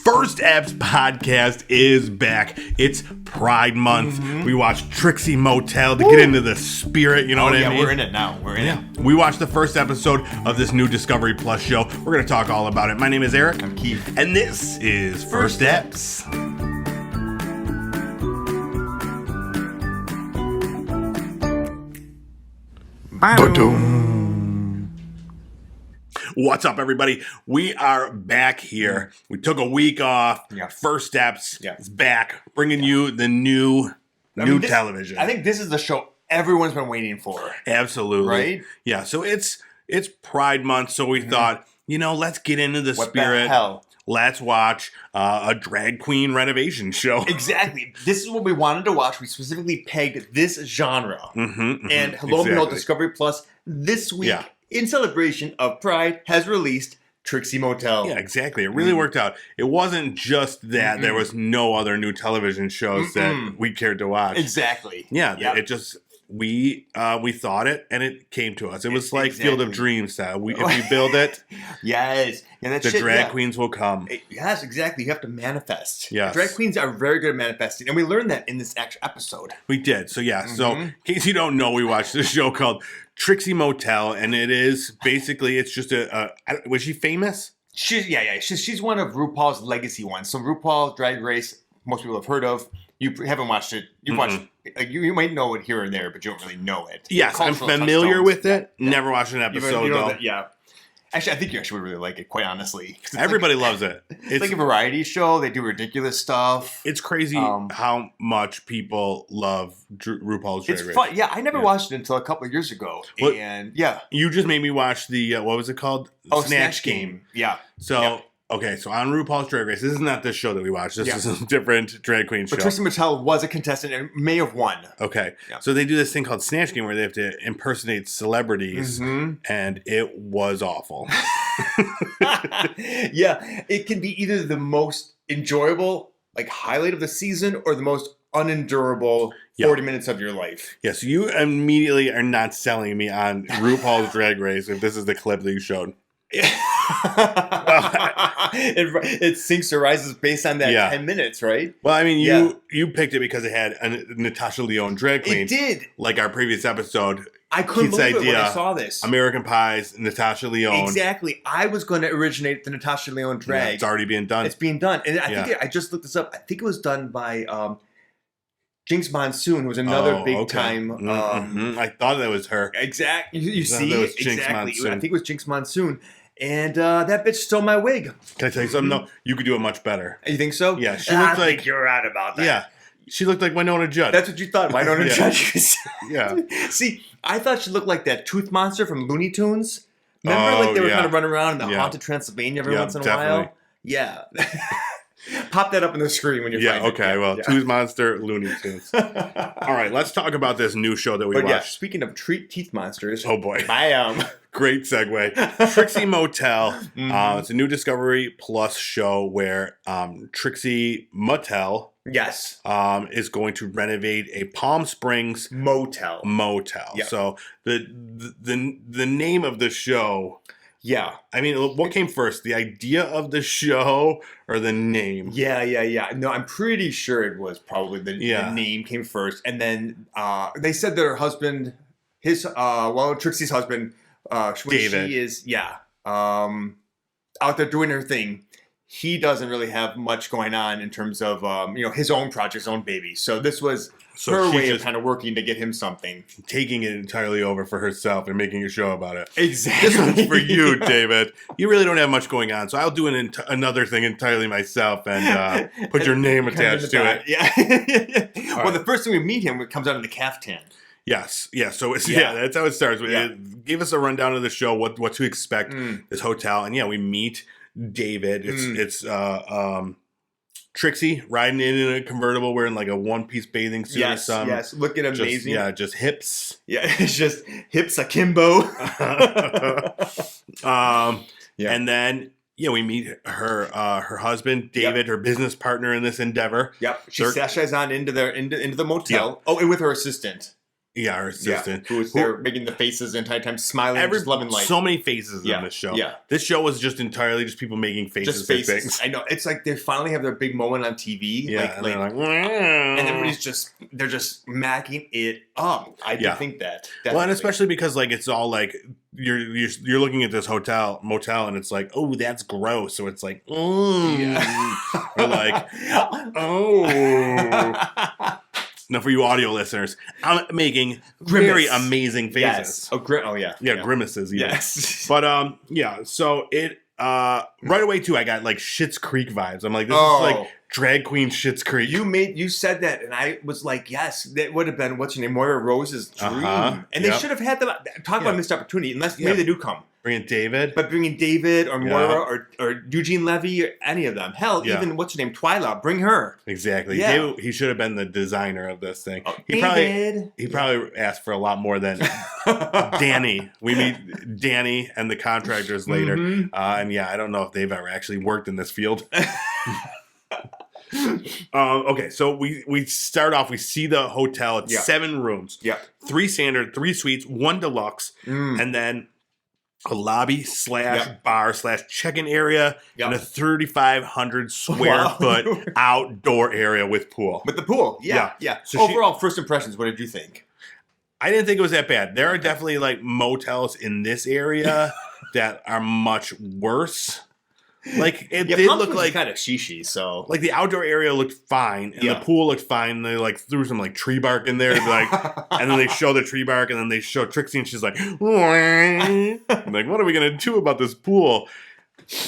First Eps Podcast is back. It's Pride Month. We watched Trixie Motel to get into the spirit, you know what I mean? We're in it now. We're in it. We watched the first episode of this new Discovery Plus show. We're going to talk all about it. My name is Eric. I'm Keith. And this is First Eps. What's up, everybody? We are back here. We took a week off. Yeah. First Steps Yeah. is back, bringing you the new television. I think this is the show everyone's been waiting for. Absolutely. Right? Yeah, so it's Pride Month, so we thought, let's get into the What spirit. the hell? Let's watch a Drag Queen Renovation show. Exactly. This is what we wanted to watch. We specifically pegged this genre. And Hello Middle Discovery Plus this week, in celebration of Pride, has released Trixie Motel. Yeah, exactly. It really worked out. It wasn't just that there was no other new television shows that we cared to watch. Exactly. Yeah, it just we thought it and it came to us. It was like Field of Dreams style. If we build it, yes, the drag queens will come. Yes, exactly. You have to manifest. Yes. Drag queens are very good at manifesting, and we learned that in this actual episode. We did. So so in case you don't know, we watched this show called Trixie Motel, and it is basically it's just was she famous? She's one of RuPaul's legacy ones. So RuPaul Drag Race, most people have heard of. You haven't watched it. You've watched it. You might know it here and there, but you don't really know it. Yes, I'm familiar with it. Yeah. Never watched an episode, though. Yeah. Actually, I think you actually would really like it, quite honestly. Everybody loves it. It's like a variety show. They do ridiculous stuff. It's crazy how much people love RuPaul's Drag Race. It's fun. Yeah, I never watched it until a couple of years ago. You just made me watch the, what was it called? Snatch Game. Yeah. Okay, so on RuPaul's Drag Race, this is not this show that we watched. This is a different drag queen show. But Trixie Motel was a contestant and may have won. Okay, so they do this thing called Snatch Game where they have to impersonate celebrities, and it was awful. Yeah, it can be either the most enjoyable, highlight of the season, or the most unendurable 40 minutes of your life. Yeah, so you immediately are not selling me on RuPaul's Drag Race if this is the clip that you showed. It sinks or rises based on that 10 minutes, right? Well, I mean, you picked it because it had a Natasha Lyonne drag queen. It did. Like our previous episode. I couldn't believe it when I saw this. American Pie's Natasha Lyonne. Exactly. I was going to originate the Natasha Lyonne drag. Yeah, it's already being done. It's being done. And I think I just looked this up. I think it was done by Jinx Monsoon, who was another big time. I thought that was her. Exactly. You see? It was Jinx exactly. Monsoon. I think it was Jinx Monsoon. And that bitch stole my wig. Can I tell you something? No, you could do it much better. You think so? Yeah, she looked like... think you're right about that. Yeah, she looked like Winona Judd. That's what you thought, Winona Judd. Yeah. See, I thought she looked like that tooth monster from Looney Tunes. Remember, they were kind of running around in the haunted Transylvania every once in a while? Yeah. Pop that up on the screen when you're find it. Well, Tooth Monster, Looney Tunes. All right, let's talk about this new show that we watched. Yeah, speaking of teeth monsters. Oh, boy. Bam. Great segue. Trixie Motel. It's a new Discovery Plus show where Trixie Motel is going to renovate a Palm Springs motel. Yep. So the name of the show... Yeah. I mean, what came first, the idea of the show or the name? Yeah. No, I'm pretty sure it was probably the name came first. And then they said that her husband, Trixie's husband, David. She is, out there doing her thing, he doesn't really have much going on in terms of, his own project, his own baby. So this was her way of kind of working to get him something. Taking it entirely over for herself and making a show about it. Exactly. This one's for you, David. You really don't have much going on, so I'll do another thing entirely myself and put your name attached to it. Yeah. Well, the first thing we meet him, it comes out in the caftan. Yes. Yeah. So that's how it starts. Give us a rundown of the show, what to expect, this hotel, and we meet David. It's Trixie riding in a convertible wearing like a one-piece bathing suit or something. Yes, looking amazing. Just hips. Yeah, it's just hips akimbo. And then we meet her husband, David, her business partner in this endeavor. Yep. She sashays on into the motel. Yep. Oh, and with her assistant. Yeah, her assistant. Who was there making the faces the entire time, smiling, just loving life. So many faces in this show. Yeah. This show was just entirely just people making faces. Just faces. Things. I know. It's like they finally have their big moment on TV. Yeah, and everybody's they're just macking it up. I do think that. Definitely. Well, and especially because like it's all like you're looking at this motel, and it's like, oh, that's gross. So it's like, or like, oh. Now, for you audio listeners, I'm making very amazing faces. Yes. Oh, yeah. Yeah, grimaces. Even. Yes. But, so it, right away, too, I got, like, Schitt's Creek vibes. I'm like, this is, like, Drag Queen Schitt's Creek. You said that, and I was like, yes, that would have been, what's your name, Moira Rose's dream. And they should have had them, talk about missed opportunity, unless maybe they do come. Bringing David. But bringing David or Moira or Eugene Levy or any of them. Hell, even, what's her name, Twyla, bring her. Exactly. Yeah. He should have been the designer of this thing. Oh, he probably asked for a lot more than Danny. We meet Danny and the contractors later. And I don't know if they've ever actually worked in this field. Okay, so we start off, we see the hotel. It's 7 rooms. Yeah. 3 standard, 3 suites, 1 deluxe, and then a lobby / bar / check-in area and a 3,500 square foot outdoor area with pool. With the pool, yeah. So overall, first impressions, what did you think? I didn't think it was that bad. There are definitely like motels in this area that are much worse. Like it did look like kind of shishi, so like the outdoor area looked fine and the pool looked fine. And they like threw some like tree bark in there, like, and then they show the tree bark, and then they show Trixie, and she's like, I'm like, what are we gonna do about this pool?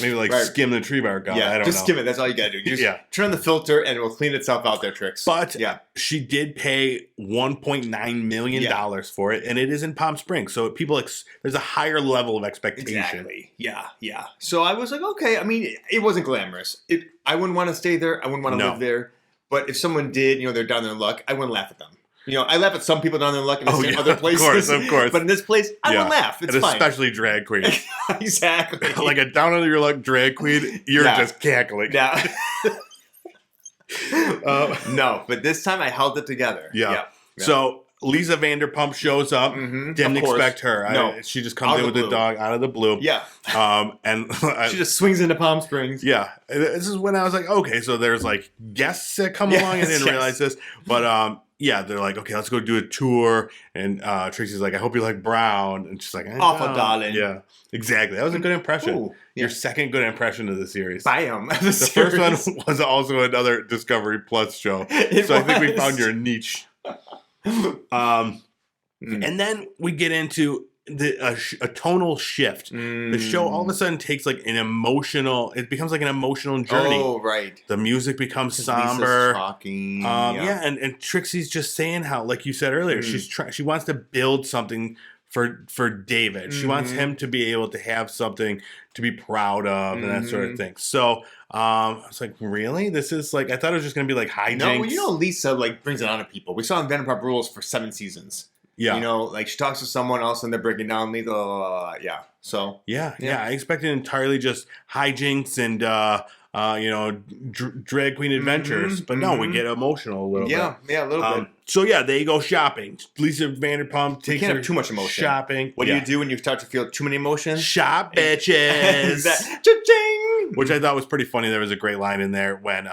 Maybe like skim the tree bark out. I don't know. Skim it. That's all you gotta do. Just turn the filter, and it will clean itself out there, Trix. But she did pay $1.9 million for it, and it is in Palm Springs, so people there's a higher level of expectation. Exactly. Yeah. So I was like, okay. I mean, it wasn't glamorous. I wouldn't want to stay there. I wouldn't want to live there. But if someone did, they're down their luck, I wouldn't laugh at them. I laugh at some people down their luck in other places. Of course. But in this place, I would laugh. It's fine. Especially drag queen. Exactly. Like a down under your luck drag queen, you're just cackling. Yeah. No, but this time I held it together. Yeah. So Lisa Vanderpump shows up. Didn't expect her. No. She just comes in with the dog out of the blue. Yeah. And she just swings into Palm Springs. Yeah. This is when I was like, okay, so there's like guests that come along. I didn't realize this. But they're like, okay, let's go do a tour. And Trixie's like, I hope you like brown. And she's like, awful, darling. Yeah, exactly. That was a good impression. Ooh, Your second good impression of the serease. Bam. The first one was also another Discovery Plus show. I think we found your niche. And then we get into a tonal shift. The show all of a sudden takes like it becomes like an emotional journey. Oh, right. The music becomes somber. Talking. And Trixie's just saying how, like you said earlier, she wants to build something for David. She wants him to be able to have something to be proud of and that sort of thing. So I was like, really? This is like, I thought it was just going to be like hijinks. No, Lisa like brings it on to people. We saw in Vanderpump Rules for 7 seasons. Yeah. Like she talks to someone else and they're breaking down. Yeah. So. Yeah. I expected entirely just hijinks and, drag queen adventures. But no, we get emotional a little bit. Yeah, a little bit. So they go shopping. Lisa Vanderpump takes her have too much emotion. Shopping. What do you do when you start to feel too many emotions? Shop, bitches. Cha-ching! Which I thought was pretty funny. There was a great line in there when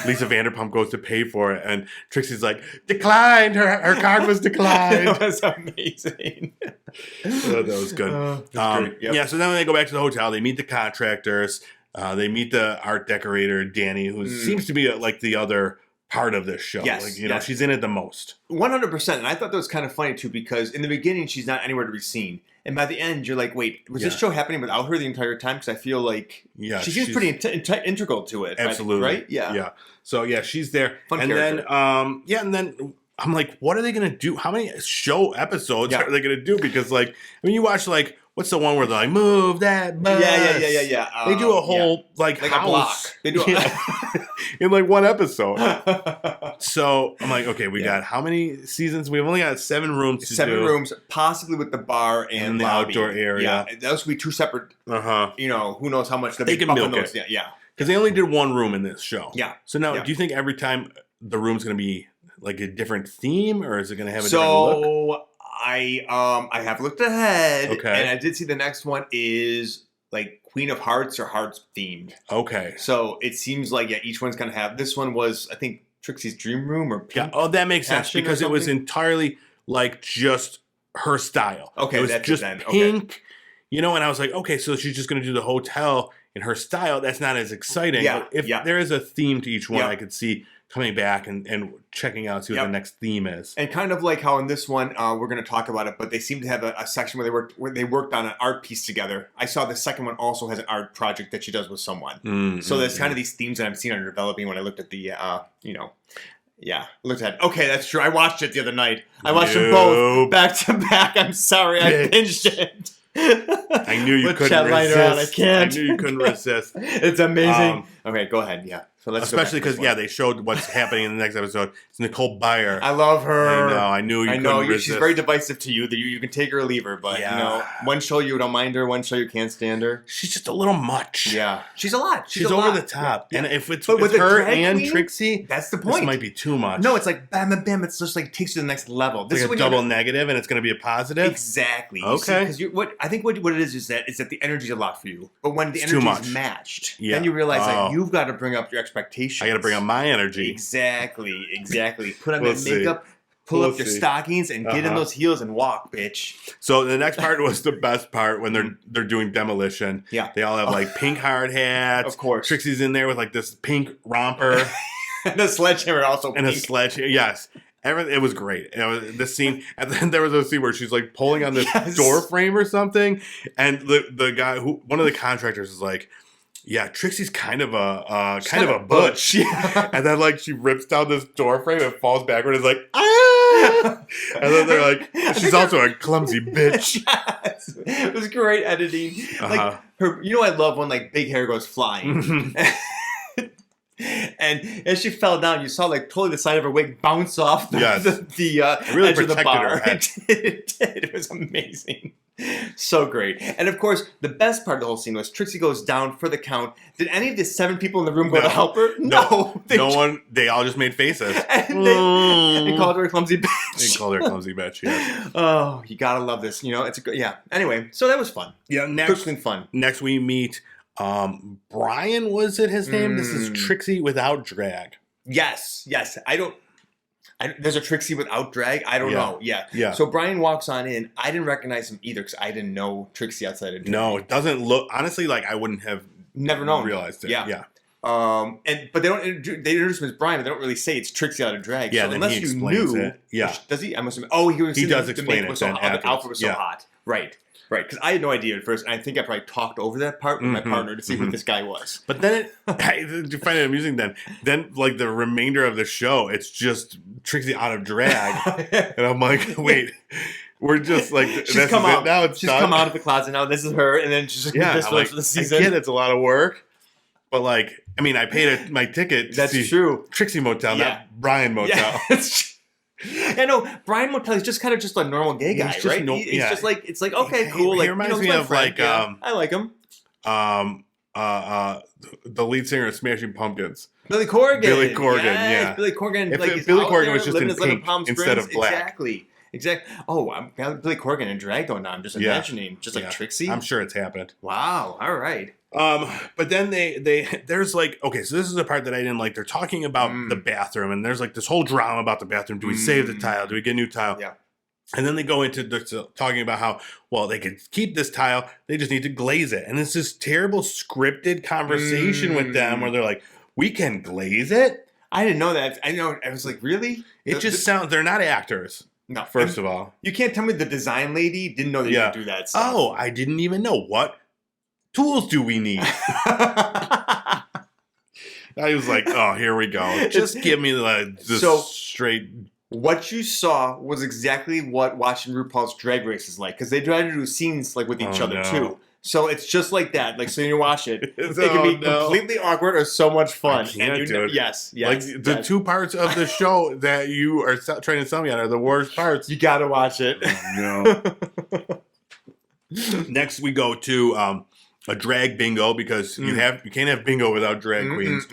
Lisa Vanderpump goes to pay for it, and Trixie's like, declined. Her card was declined. That was amazing. That was good. Yeah, so then when they go back to the hotel, they meet the contractors. They meet the art decorator, Danny, who seems to be like the other part of this show. Yes, she's in it the most. 100%. And I thought that was kind of funny, too, because in the beginning, she's not anywhere to be seen. And by the end, you're like, wait, was this show happening without her the entire time? Because I feel like she seems pretty integral to it. Absolutely. Right? Yeah. So, she's there. Fun and character. Then I'm like, what are they going to do? How many show episodes are they going to do? Because, you watch, what's the one where they're like, move that bus? Yeah. They do a whole, like house. A block. They do in, one episode. So, I'm like, okay, we got how many seasons? We've only got 7 rooms to do. 7 rooms, possibly with the bar and the lobby. Outdoor area. Yeah, those would be 2 separate, who knows how much they can milk it. Yeah. Because they only did 1 room in this show. Yeah. So now, do you think every time the room's going to be like a different theme, or is it going to have a different look? So I have looked ahead, and I did see the next one is like Queen of Hearts or Hearts themed. Okay. So it seems like each one's going to have. This one was I think Trixie's dream room or pink. Yeah. Oh, that makes sense because it was entirely like just her style. Okay, it was that's just it then. pink. Okay. You know, and I was like, okay, so she's just going to do the hotel in her style. That's not as exciting. Yeah, but if there is a theme to each one, I could see coming back and checking out, see what the next theme is. And kind of like how in this one, we're going to talk about it, but they seem to have a section where they worked on an art piece together. I saw the second one also has an art project that she does with someone. So there's kind of these themes that I've seen are developing when I looked at the, looked at. Okay, that's true. I watched it the other night. I watched them both back to back. I'm sorry, I binged it. I knew you couldn't resist. I can't. I knew you couldn't resist. It's amazing. Okay, go ahead. Yeah. So let's especially because they showed what's happening in the next episode. It's Nicole Byer. I love her. I know. I knew you couldn't resist. She's very divisive to you. That you can take her or leave her, but one show you don't mind her, one show you can't stand her. She's just a little much. Yeah, she's a lot. She's over the top. Yeah. And if it's with her and Queen, Trixie, that's the point. This might be too much. No, it's like bam, bam, bam. It's just like takes you to the next level. This is like a double negative, and it's going to be a positive. Exactly. Okay. Because what it is that the energy is a lot for you, but when the energy is matched, then you realize that you've got to bring up your expectations. I got to bring up my energy. Exactly. Put on that makeup, pull up your stockings, and get in those heels and walk, bitch. So the next part was the best part when they're doing Demolition. Yeah. They all have like pink hard hats. Of course. Trixie's in there with like this pink romper. And a sledgehammer also pink. And a sledgehammer, yes. It was great. This scene, and then there was a scene where she's like pulling on this door frame or something, and the guy one of the contractors is like, yeah, Trixie's kind of a butch. Yeah. And then like she rips down this door frame and falls backward and is like, ah! And then they're like, she's also a clumsy bitch. Yes. It was great editing. Like her, I love when like big hair goes flying. And as she fell down, you saw like totally the side of her wig bounce off the really edge of the bar. Her head. It did. It was amazing. So great. And of course, the best part of the whole scene was Trixie goes down for the count. Did any of the 7 people in the room go to help her? No. No one. They all just made faces. And they called her a clumsy bitch. They called her a clumsy bitch, yes. Oh, you gotta love this. It's a good, Anyway, so that was fun. Yeah, next we meet Brian, was it his name? This is Trixie without drag. Yes. There's a Trixie without drag? I don't know. Yeah. So Brian walks on in. I didn't recognize him either because I didn't know Trixie outside of drag. No, it doesn't look, honestly, like I wouldn't have realized it. Yeah. But they introduce him as Brian, but they don't really say it's Trixie out of drag. Yeah, so then unless he explains it. Yeah. Does he? I must have. He does explain it. The outfit was so hot. Right, because I had no idea at first, and I think I probably talked over that part with my partner to see who this guy was. But then, you find it amusing then like the remainder of the show, it's just Trixie out of drag. And I'm like, wait, we're just like, she's come out. Now she's come out of the closet now, this is her, and then she's just this for the season. I get it's a lot of work, but like, I mean, I paid my ticket to see Trixie Motel, not Brian Motel. Yeah, I know Brian Motel is just kind of just a normal gay guy, right? He's just like, it's like, okay, cool. He reminds me of like I like him. The lead singer of Smashing Pumpkins, Billy Corgan. Billy Corgan. If Billy Corgan was just in pink instead of black. Exactly. Oh, I'm Billy Corgan in drag though now. I'm just imagining, just like Trixie. I'm sure it's happened. Wow. All right. But then there's like, okay, so this is the part that I didn't like. They're talking about the bathroom, and there's like this whole drama about the bathroom. Do we save the tile? Do we get a new tile? Yeah. And then they go into talking about how, well, they could keep this tile. They just need to glaze it. And it's this terrible scripted conversation with them where they're like, we can glaze it? I didn't know that. I was like, really? It just sounds, they're not actors. No. First of all. You can't tell me the design lady didn't know that you could do that stuff. Oh, I didn't even know. What tools do we need? I was like, oh, here we go. Just give me straight. What you saw was exactly what watching RuPaul's Drag Race is like, because they try to do scenes like with each other too. So it's just like that. Like, so you watch it, it can be completely awkward or so much fun. I can't do it. Yes. Like the 2 parts of the show that you are trying to sell me on are the worst parts. You gotta watch it. No. Next, we go to a drag bingo because you can't have bingo without drag queens.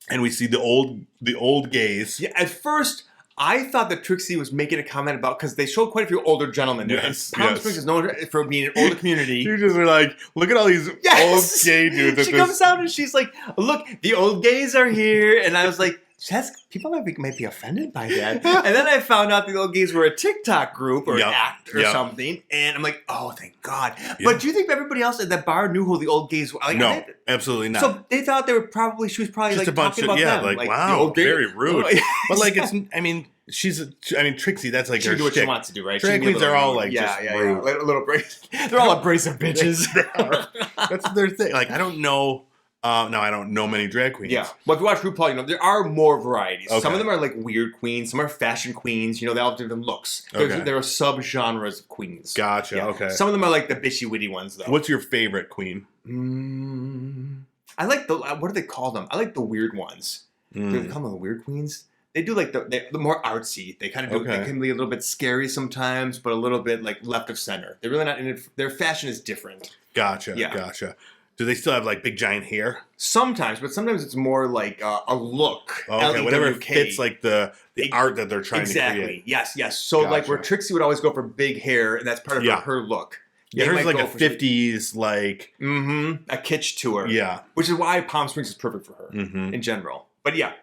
And we see the old gays. Yeah, at first I thought that Trixie was making a comment about, because they showed quite a few older gentlemen. Yes, and Palm Springs is known for being an older community. You just were like, look at all these old gay dudes. She comes out and she's like, look, the old gays are here. And I was like, people might be offended by that. And then I found out the old gays were a TikTok group or an act or something. And I'm like, oh, thank God. Yep. But do you think everybody else at that bar knew who the old gays were? Like, no, absolutely not. So they thought she was probably just like a bunch talking about them. Like wow, very rude. But like, Trixie, that's like she her do what she wants to do, right? Drag queens are all like, rude. A little abrasive. They're all abrasive bitches. That's their thing. Like, I don't know. No, I don't know many drag queens. Yeah. But if you watch RuPaul, there are more varieties. Okay. Some of them are like weird queens. Some are fashion queens. They all have different looks. There are sub-genres of queens. Gotcha. Yeah. Okay. Some of them are like the bitchy-witty ones, though. What's your favorite queen? I like what do they call them? I like the weird ones. Do they call them the weird queens? They do like the more artsy. They kind of do. They can be a little bit scary sometimes, but a little bit like left of center. They're really not in it. Their fashion is different. Gotcha. Yeah. Gotcha. Do they still have like big giant hair? Sometimes, but sometimes it's more like a look. Okay, whatever fits like the art that they're trying to create. Yes. So like where Trixie would always go for big hair, and that's part of her look. Yeah, hers like a 50s like a kitsch to her. Yeah, which is why Palm Springs is perfect for her in general. But yeah.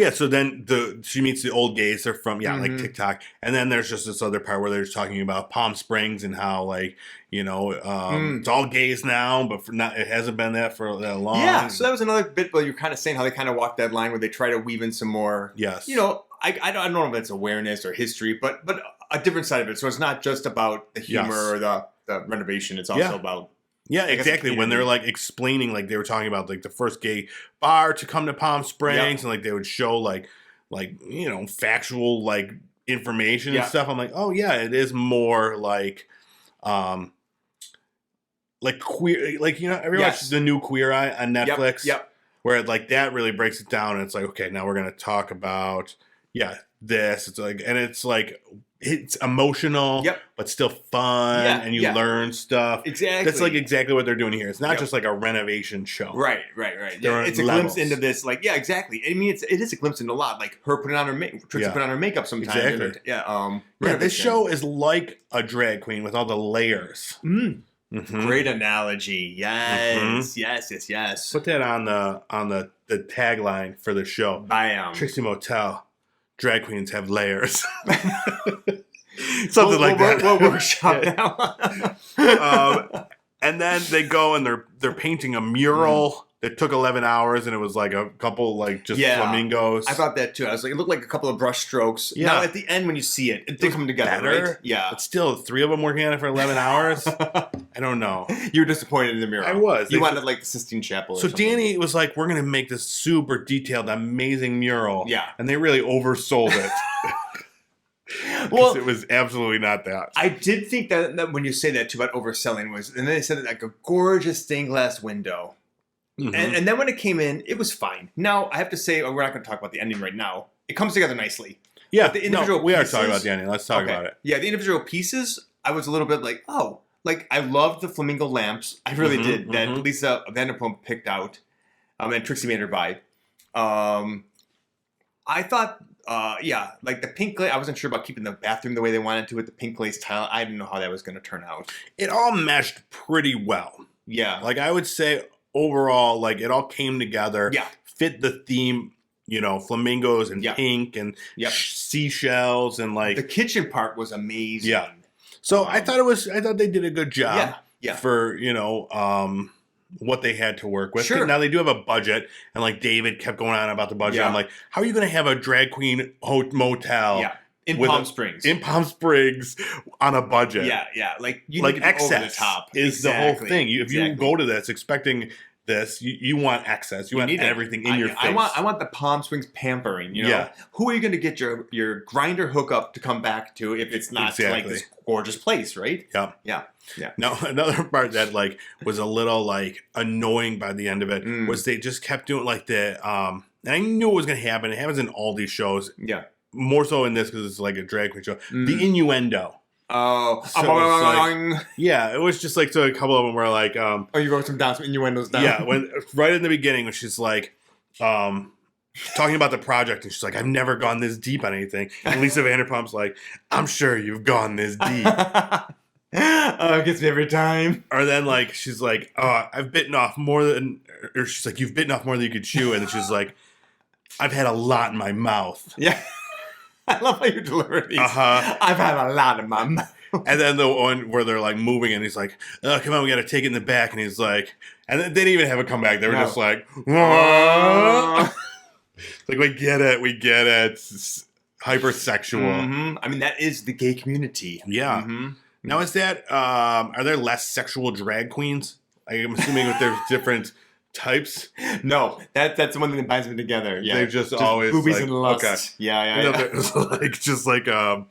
So then she meets the old gays. They're from like TikTok, and then there's just this other part where they're just talking about Palm Springs and how like it's all gays now, but it hasn't been that for that long. Yeah, so that was another bit where you're kind of saying how they kind of walk that line where they try to weave in some more. Yes. I don't know if it's awareness or history, but a different side of it. So it's not just about the humor or the renovation. It's also about. Yeah, exactly. When they're like explaining, like they were talking about like the first gay bar to come to Palm Springs, and like they would show like factual like information and stuff. I'm like, oh yeah, it is more like queer, like everyone watches the new Queer Eye on Netflix. Yep. Where like that really breaks it down, and it's like, okay, now we're gonna talk about this. It's like, and it's like. It's emotional, but still fun, and you learn stuff. Exactly. That's like exactly what they're doing here. It's not just like a renovation show. Right. Yeah, it's a glimpse into this. Like, exactly. I mean, it is a glimpse into a lot. Like her putting on her Trixie putting on her makeup sometimes. Exactly. This show is like a drag queen with all the layers. Great analogy. Yes. Put that on the tagline for the show. Bam. Trixie Motel. Drag queens have layers. Something like that. We'll workshop now. And then they go and they're painting a mural that took 11 hours, and it was like a couple like just flamingos. I thought that too. I was like, it looked like a couple of brush strokes. Yeah. Now at the end when you see it did come together, right? Yeah. But still, 3 of them working on it for 11 hours. I don't know. You were disappointed in the mural. I was. You wanted like the Sistine Chapel. So Danny was like, we're gonna make this super detailed, amazing mural. Yeah. And they really oversold it. Well, it was absolutely not that. I did think that when you say that too about overselling and then they said like a gorgeous stained glass window. And then when it came in, it was fine. Now, I have to say, we're not going to talk about the ending right now. It comes together nicely. Yeah, we are talking about the ending. Let's talk about it. Yeah, the individual pieces, I was a little bit like, oh. Like, I loved the flamingo lamps. I really did. That Lisa Vanderpump picked out. And Trixie made her buy. I thought, like the pink glaze, I wasn't sure about keeping the bathroom the way they wanted to with the pink glaze tile. I didn't know how that was going to turn out. It all meshed pretty well. Yeah. Like, I would say... Overall, like it all came together, fit the theme, flamingos and pink and seashells and like the kitchen part was amazing. Yeah, so I thought they did a good job. For what they had to work with. Sure. Now they do have a budget, and like David kept going on about the budget. I'm like, how are you going to have a drag queen motel? Yeah. In Palm Springs on a budget. Yeah. Like you like need excess over the top. Is the whole thing. If you go to this expecting this, you want excess. You want everything in your face. I want the Palm Springs pampering. Yeah. Who are you going to get your grinder hookup to come back to if it's not like this gorgeous place, right? Yeah. Now another part that like was a little like annoying by the end of it was they just kept doing like the and I knew it was going to happen. It happens in all these shows. Yeah. More so in this because it's like a drag queen show. The innuendo. Oh. So it was just like, so a couple of them were like... you wrote some innuendos down. Yeah, when right in the beginning when she's like, talking about the project, and she's like, I've never gone this deep on anything. And Lisa Vanderpump's like, I'm sure you've gone this deep. Oh, it gets me every time. Or then, like, she's like, I've bitten off more than, or she's like, you've bitten off more than you could chew. And then she's like, I've had a lot in my mouth. Yeah. I love how you deliver these. I've had a lot in my mouth. And then the one where they're like moving and he's like, oh, come on, we got to take it in the back. And he's like, and they didn't even have a comeback. They were just like, like, we get it. It's hypersexual. Mm-hmm. I mean, that is the gay community. Yeah. Mm-hmm. Now, is that, are there less sexual drag queens? I'm assuming that there's different types. No, that's the one thing that binds them together. Yeah. They're just always boobies like, and lust. Okay. Yeah. Like, just like, I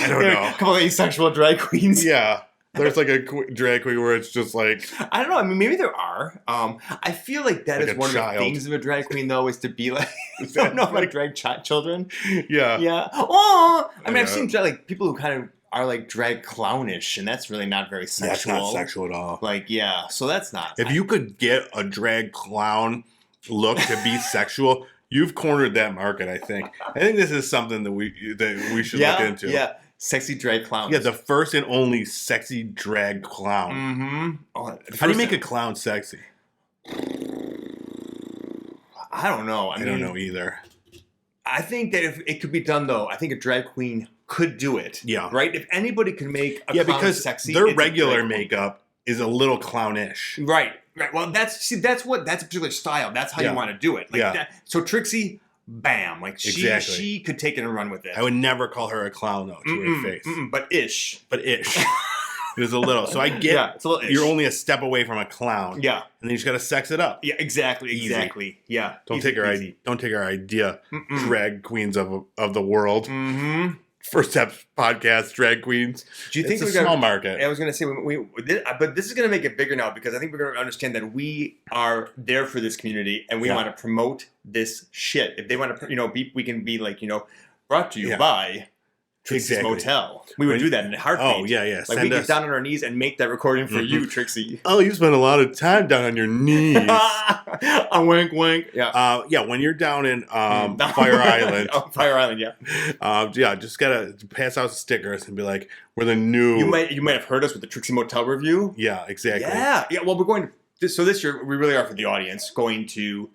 don't know. A couple of asexual drag queens. Yeah. There's like a drag queen where it's just like... I don't know. I mean, maybe there are. I feel like that is one of the things of a drag queen, though, is to be like... like drag children. Yeah. Yeah. Oh! I mean, I've seen like people who kind of are like drag clownish, and that's really not very sexual. That's not sexual at all. Like, yeah. So that's not... If you could get a drag clown look to be sexual... You've cornered that market, I think. I think this is something that we should look into. Yeah, sexy drag clowns. Yeah, the first and only sexy drag clown. Mm-hmm. How do you make a clown sexy? I don't know. I don't know either. I think that if it could be done, though, I think a drag queen could do it. Yeah. Right? If anybody could make a clown sexy, their regular makeup is a little clownish. Right. Well, that's a particular style. That's how you want to do it. Like that. So Trixie, bam, like she could take it and run with it. I would never call her a clown though to her face. But ish. It was a little. So I get it's a little ish. You're only a step away from a clown. Yeah. And then you just got to sex it up. Yeah, exactly. Yeah. Don't take our idea, drag queens of the world. Mm-hmm. First Eps Podcast, drag queens. Do you think it's a small market? I was going to say, but this is going to make it bigger now because I think we're going to understand that we are there for this community and we want to promote this shit. If they want to, we can be like, brought to you by Trixie Motel. We would do that in a heartbeat. Oh, yeah. Like we get down on our knees and make that recording for you, Trixie. Oh, you spend a lot of time down on your knees. A wink, wink. Yeah. When you're down in Fire Island. Fire Island, yeah. Just gotta pass out stickers and be like, we're the new... You might have heard us with the Trixie Motel review. Yeah, exactly. Yeah. Well, we're going to... So this year, we really are for the audience, going to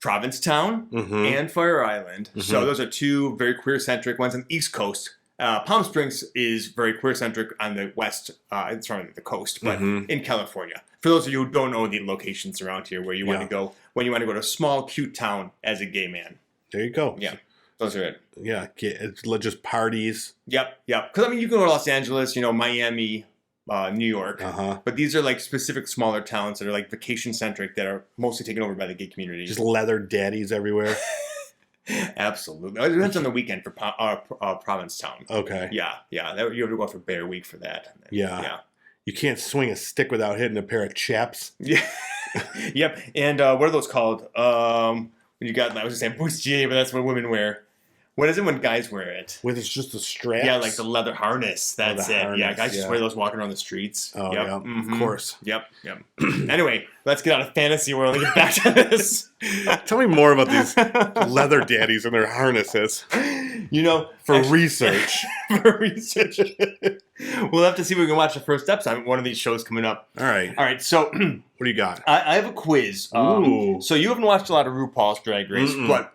Provincetown and Fire Island. Mm-hmm. So those are two very queer-centric ones on the East Coast. Palm Springs is very queer-centric on the west, it's from the coast, but in California. For those of you who don't know the locations around here where you want to go, when you want to go to a small, cute town as a gay man. There you go. Yeah. Those are it. Yeah. It's just parties. Yep. Because, I mean, you can go to Los Angeles, Miami, New York. But these are like specific smaller towns that are like vacation-centric that are mostly taken over by the gay community. Just leather daddies everywhere. Absolutely. It depends on the weekend for Provincetown. Okay. Yeah. You have to go out for Bear Week for that. Yeah. You can't swing a stick without hitting a pair of chaps. Yeah. Yep. And what are those called? You got, I was going to say bustier, but that's what women wear. What is it when guys wear it? With it's just the straps? Yeah, like the leather harness. That's it. Harness, yeah, guys just wear those walking around the streets. Oh, yeah. Of course. Yep. Anyway, let's get out of fantasy world and get back to this. Tell me more about these leather daddies and their harnesses. For research. For research. We'll have to see if we can watch the first episode. One of these shows coming up. All right. So, what do you got? I have a quiz. Ooh. So you haven't watched a lot of RuPaul's Drag Race, but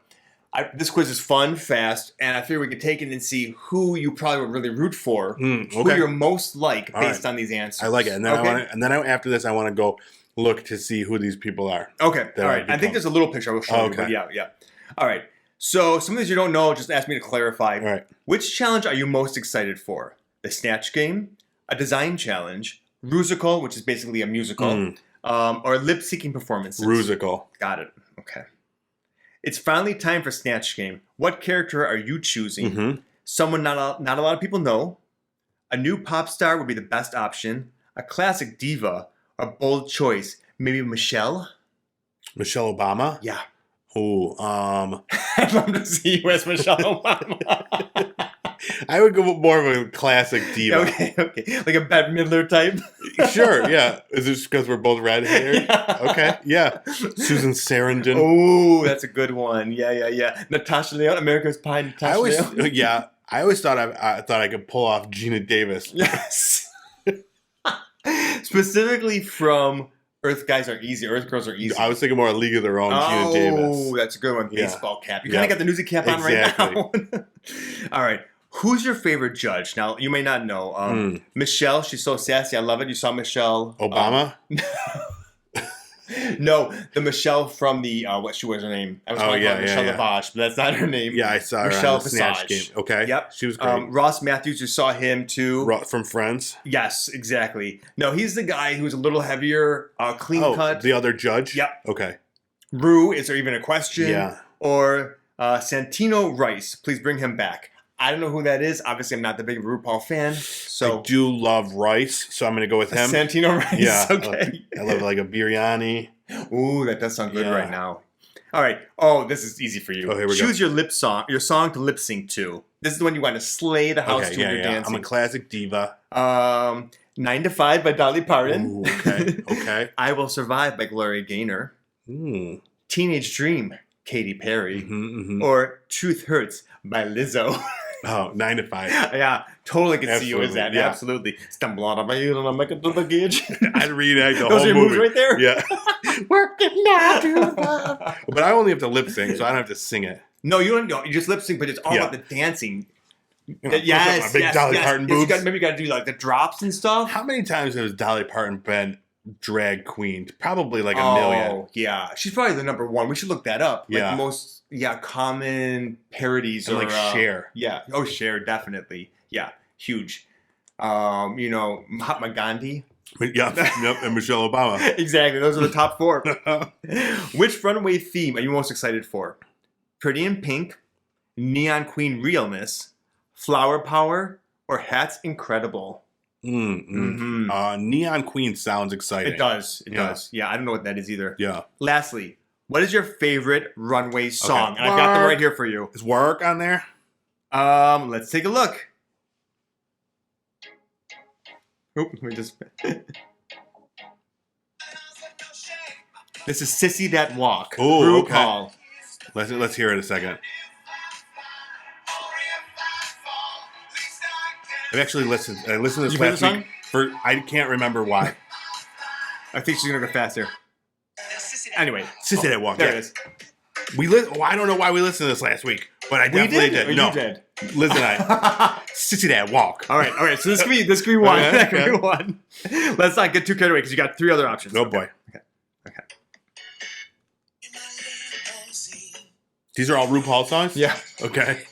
this quiz is fun, fast, and I figure we could take it and see who you probably would really root for, who you're most like based on these answers. I like it, and then after this, I want to go look to see who these people are. Okay, all right. I think there's a little picture I will show you. But yeah. All right. So some of these you don't know, just ask me to clarify. All right. Which challenge are you most excited for? The Snatch Game, a design challenge, Rusical, which is basically a musical, or lip-syncing performances? Rusical. Got it. Okay. It's finally time for Snatch Game. What character are you choosing? Someone not a lot of people know. A new pop star would be the best option. A classic diva. A bold choice. Maybe Michelle? Michelle Obama? Yeah. Oh, I'd love to see you as Michelle Obama. I would go more of a classic diva. Okay. Like a Bette Midler type? Sure, yeah. Is this because we're both red-haired? Yeah. Okay, yeah. Susan Sarandon. Oh, that's a good one. Yeah. Natasha Lyonne, America's Pie, Natasha Lyonne. Yeah. I always thought I thought I could pull off Gina Davis. Yes. Specifically from Earth Guys Are Easy, Earth Girls Are Easy. I was thinking more of League of Their Own, Gina Davis. Oh, that's a good one. Baseball cap. You kind of got the newsy cap on right now. All right. Who's your favorite judge? Now, you may not know. Michelle, she's so sassy. I love it. You saw Michelle. Obama? No, the Michelle from the, what was her name? I was calling her Michelle Lavage, but that's not her name. Yeah, I saw her Michelle on the Snatch Game. Okay. Yep. She was great. Ross Matthews, you saw him too. From Friends? Yes, exactly. No, he's the guy who's a little heavier, clean cut. The other judge? Yep. Okay. Rue, is there even a question? Yeah. Or Santino Rice, please bring him back. I don't know who that is. Obviously, I'm not the big RuPaul fan. So I do love Rice, so I'm going to go with him. Santino Rice? Yeah. Okay. I love like a biryani. Ooh, that does sound good right now. All right. Oh, this is easy for you. Oh, here we Choose your song to lip sync to. This is the one you want to slay the house to when you're dancing. I'm a classic diva. 9 to 5 by Dolly Parton. Ooh, okay. I Will Survive by Gloria Gaynor. Teenage Dream, Katy Perry. Or Truth Hurts by Lizzo. Oh, 9 to 5. Yeah, totally can see you as that. Yeah. Absolutely. Stumble on my heel and I make it to the gauge. I'd reenact the Those whole are your movie. moves right there? Yeah. Working now to love. But I only have to lip sync, so I don't have to sing it. No, you don't. You just lip sync, but it's all about the dancing. Yes, my big Dolly Parton boobs. Maybe you got to do like the drops and stuff. How many times has Dolly Parton been drag queen? Probably like a million. Oh, yeah. She's probably the number one. We should look that up. Like most, common parodies and or like Cher. Yeah. Oh, Cher, definitely. Yeah, huge. Mahatma Gandhi. Yep, and Michelle Obama. Exactly. Those are the top 4. Which runway theme are you most excited for? Pretty in Pink, Neon Queen Realness, Flower Power, or Hats Incredible? Neon Queen sounds exciting. It does. It does. Yeah, I don't know what that is either. Yeah. Lastly, what is your favorite runway song? Okay. And I've got them right here for you. Is Work on there? Let's take a look. Oop, let me just... This is Sissy That Walk. Oh, okay. Let's hear it a second. I've actually listened. I listened to this last week. I can't remember why. I think she's gonna go faster. Anyway, Sissy That Walk. There it is. I don't know why we listened to this last week, but I definitely did. No, you did. Liz and I. Sissy That Walk. All right. So this could be one. That could be one. Let's not get too carried away because you got 3 other options. Oh boy. Okay. These are all RuPaul songs? Yeah. Okay.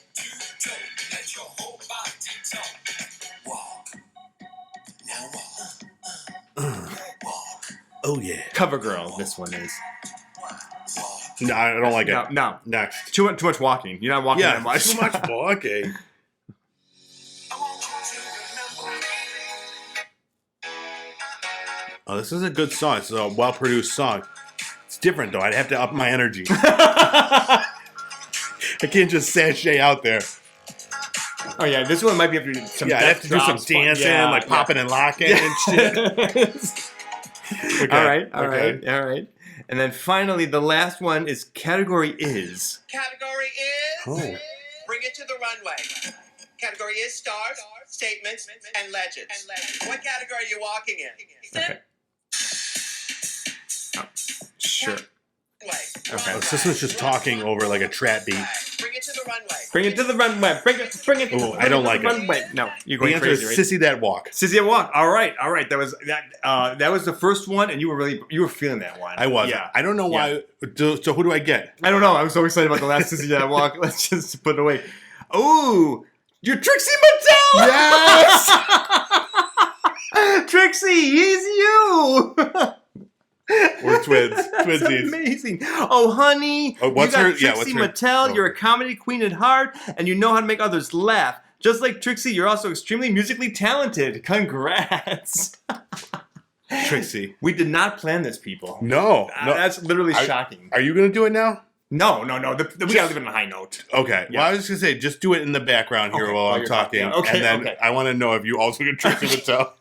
Oh yeah. CoverGirl, this one is. No, I don't like it. No. Next. Too much walking. You're not walking that much. Too much walking. Oh, this is a good song. It's a well-produced song. It's different, though. I'd have to up my energy. I can't just sashay out there. Oh, yeah. This one might be able to do some I'd have to do some dancing, like popping and locking and shit. Okay. All right. And then finally, the last one is Category Is. Category is Bring It to the Runway. Category is stars, statements, and legends. What category are you walking in? Okay. Oh, sure. Okay. Oh, this was just talking over like a trap beat. Bring it to the runway. Bring it to the runway. Bring it. Oh, I don't like it. Runway. No, you're going the answer crazy, is right? Sissy That Walk. Sissy That Walk. All right. That was that was the first one, and you were feeling that one. I was. Yeah. I don't know why. So who do I get? I don't know. I'm so excited about the last Sissy That Walk. Let's just put it away. Oh, you're Trixie Motel. Yes. Trixie, he's you. We're twins. That's amazing. Oh, honey. What's you got her? Trixie Motel. You're a comedy queen at heart, and you know how to make others laugh. Just like Trixie, you're also extremely musically talented. Congrats. Trixie. We did not plan this, people. No. That's literally shocking. Are you going to do it now? No. We gotta leave it on a high note. Okay. Yeah. Well, I was just gonna say, just do it in the background here while I'm talking. Okay. And then I want to know if you also get Trixie Motel.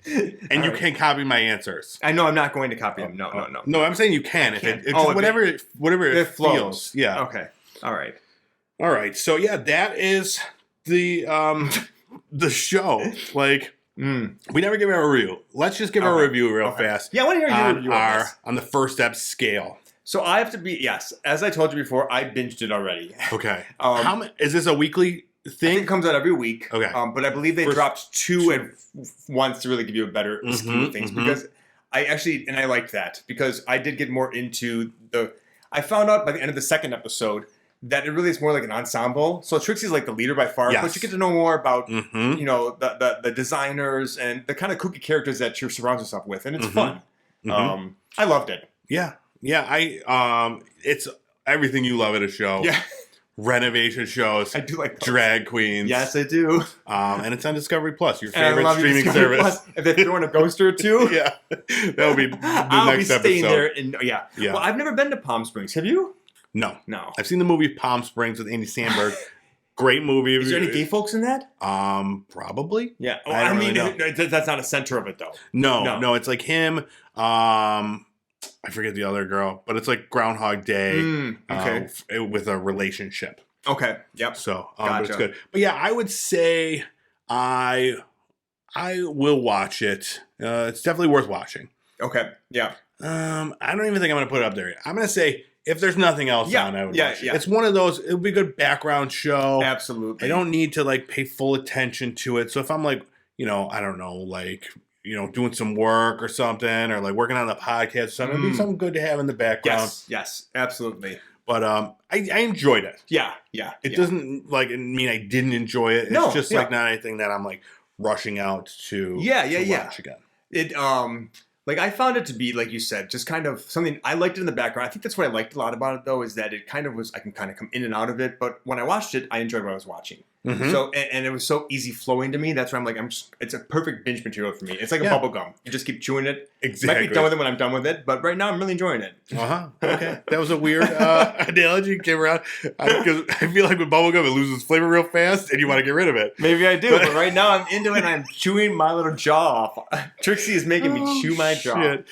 And you can copy my answers. I know I'm not going to copy them. No. No, I'm saying you can. Whatever it feels. Yeah. Okay. All right. So yeah, that is the show. Like. We never give our review. Let's just give our review real fast. Yeah, I want to hear your review on the first step scale. So I have to be, yes, as I told you before, I binged it already. Okay. Is this a weekly thing? I think it comes out every week. Okay. But I believe they dropped two at once to really give you a better scheme of things. Because I liked that. Because I did get more into I found out by the end of the second episode that it really is more like an ensemble. So Trixie's like the leader by far, but you get to know more about, the designers and the kind of kooky characters that she surrounds herself with, and it's fun. I loved it. Yeah. It's everything you love at a show. Yeah. Renovation shows. I do like those. Drag queens. Yes, I do. And it's on Discovery Plus, your favorite streaming service. Plus, if they throw in a ghost or two. Yeah. That'll be the next episode. I'll be staying there. Yeah. Well, I've never been to Palm Springs. Have you? No. I've seen the movie Palm Springs with Andy Samberg. Great movie. Is there any gay folks in that? Probably. Yeah. I mean, that's not a center of it, though. No. It's like him. I forget the other girl, but it's like Groundhog Day. With a relationship. Okay. Yep. So, but it's good. But yeah, I would say I will watch it. It's definitely worth watching. Okay. Yeah. I don't even think I'm going to put it up there yet. I'm going to say, if there's nothing else on, I would watch it. It's one of those, it would be a good background show. Absolutely. I don't need to like pay full attention to it. So if I'm like, I don't know, like, doing some work or something, or like working on a podcast or something, it'd be something good to have in the background. Yes, absolutely. But I enjoyed it. Yeah. It doesn't like mean I didn't enjoy it. It's just like not anything that I'm like rushing out to watch again. It like I found it to be, like you said, just kind of something I liked it in the background. I think that's what I liked a lot about it, though, is that it kind of was, I can kind of come in and out of it. But when I watched it, I enjoyed what I was watching. So, and it was so easy flowing to me. That's why I'm like, it's a perfect binge material for me. It's like a bubble gum. You just keep chewing it. Exactly. Might be done with it when I'm done with it, but right now I'm really enjoying it. Okay. That was a weird analogy. Came around because I feel like with bubble gum, it loses flavor real fast, and you want to get rid of it. Maybe I do, but right now I'm into it, and I'm chewing my little jaw off. Trixie is making me chew my jaw. Shit.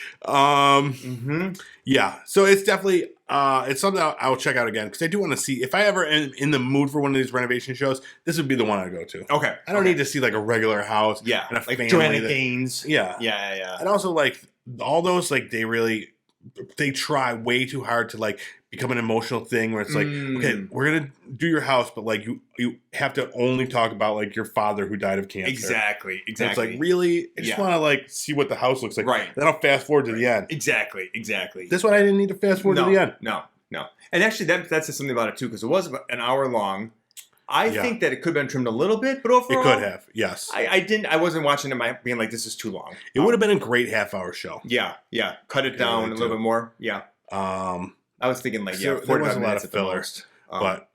Yeah. So it's definitely it's something I'll check out again, because I do want to see if I ever am in the mood for one of these renovation shows. This would be the one I'd go to. Okay. I don't need to see like a regular house. Yeah. And a like family Joanna Gaines. Yeah. And also like all those, like they try way too hard to like become an emotional thing where it's like, okay, we're gonna do your house, but like you have to only talk about like your father who died of cancer. Exactly. And it's like, really, I just want to like see what the house looks like. Right. Then I'll fast forward to the end. Exactly. This one I didn't need to fast forward to the end. No. And actually, that says something about it too, because it was about an hour long. I think that it could have been trimmed a little bit, but overall, it could have. Yes. I wasn't watching it being like, this is too long. It would have been a great half-hour show. Yeah. Cut it down a little bit more. Yeah. I was thinking like, there was a lot of filler, but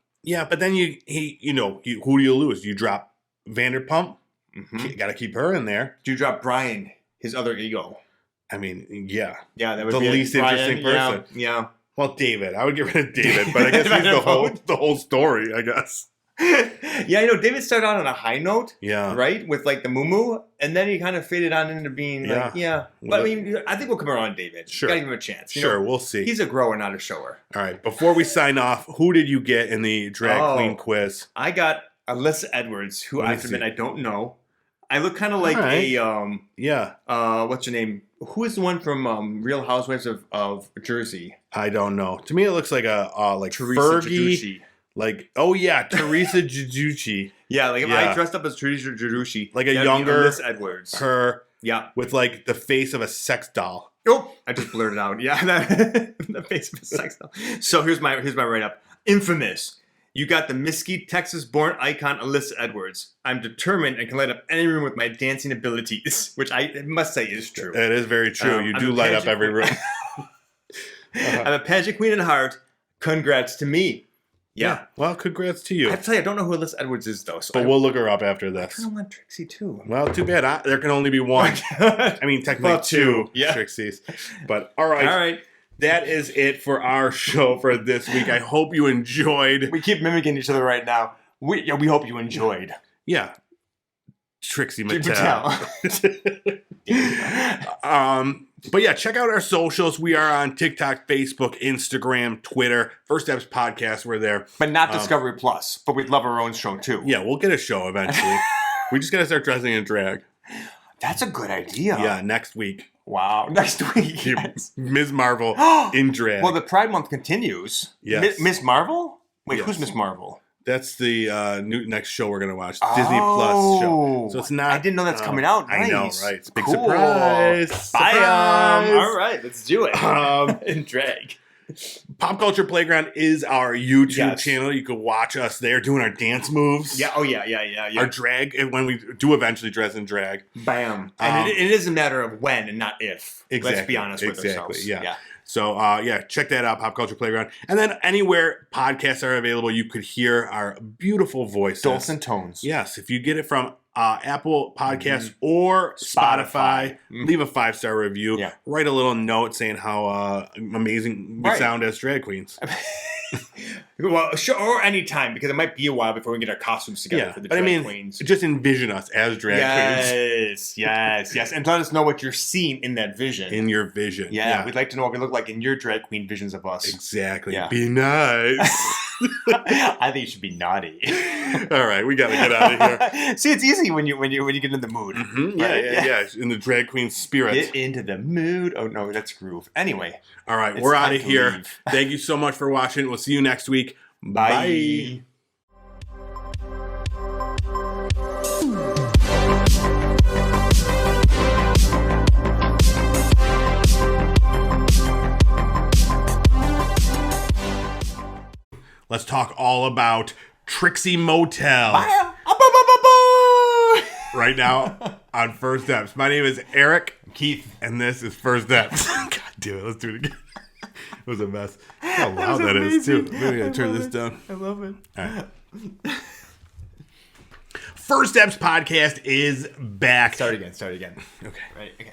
then who do you lose? You drop Vanderpump. You got to keep her in there. Do you drop Brian, his other ego? I mean, yeah, that would the be least interesting person. Yeah. Well, David, I would get rid of David, but I guess he's the whole story. I guess. Yeah, David started out on a high note. Yeah. Right? With like the moo-moo, and then he kind of faded on into being like, But I mean, I think we'll come around David. Sure. Gotta give him a chance. Sure, we'll see. He's a grower, not a shower. All right. Before we sign off, who did you get in the drag queen quiz? I got Alyssa Edwards, who I have to admit I don't know. I look kind of like what's her name? Who is the one from Real Housewives of Jersey? I don't know. To me, it looks like a Teresa Fergie. Giudice. Like, Teresa Giudice. Yeah, like if I dressed up as Teresa Giudice. Like a younger Alyssa Edwards. Her. Yeah. With like the face of a sex doll. Oh, I just blurted out. Yeah, the face of a sex doll. So here's my write-up. Infamous. You got the Mesquite, Texas-born icon Alyssa Edwards. I'm determined and can light up any room with my dancing abilities, which I must say is true. It is very true. You do light up every room. I'm a pageant queen at heart. Congrats to me. Yeah. Well, congrats to you. I have to tell you, I don't know who Alyssa Edwards is, though. But we'll look her up after this. I kind of want Trixie, too. Well, too bad. There can only be one. I mean, technically two Trixies. But all right. All right. that is it for our show for this week. I hope you enjoyed. We keep mimicking each other right now. We hope you enjoyed. Yeah. Trixie Motel. But yeah, check out our socials. We are on TikTok, Facebook, Instagram, Twitter. First Eps Podcast, we're there. But not Discovery Plus. But we'd love our own show too. Yeah, we'll get a show eventually. We just got to start dressing in drag. That's a good idea. Yeah, next week. Wow, next week. Yes. Ms. Marvel in drag. Well, the Pride Month continues. Yes. Miss Marvel? Wait, who's Miss Marvel? That's the new next show we're going to watch. Disney Plus show. So it's not... I didn't know that's coming out. Nice. I know, right? It's a big surprise. Surprise. All right, let's do it. In drag. Pop Culture Playground is our YouTube channel. You can watch us there doing our dance moves. Yeah. Oh, yeah. Our drag, and when we do eventually dress in drag. Bam. And it is a matter of when and not if. Exactly. Let's be honest with ourselves. Yeah. So, check that out, Pop Culture Playground. And then anywhere podcasts are available, you could hear our beautiful voices. Dulcet tones. Yes. If you get it from Apple Podcasts or Spotify, leave a 5-star review. Yeah. Write a little note saying how amazing we sound as drag queens. Well, sure, or anytime, because it might be a while before we get our costumes together for the drag queens. Just envision us as drag queens. Yes. And let us know what you're seeing in that vision. In your vision. Yeah, we'd like to know what we look like in your drag queen visions of us. Exactly. Yeah. Be nice. I think you should be naughty. All right, we got to get out of here. See, it's easy when you get in the mood. Mm-hmm. Yeah. In the drag queen spirit. Get into the mood. Oh, no, that's groove. Anyway. All right, we're out of here. Thank you so much for watching. We'll see you next week. Bye. Let's talk all about Trixie Motel. Right now on First Eps. My name is Eric. Keith. And this is First Eps. God damn it, let's do it again. It was a mess. How loud that is, too. Maybe I gotta turn this down. I love it. All right. First Eps Podcast is back. Start again. Okay. Right, okay.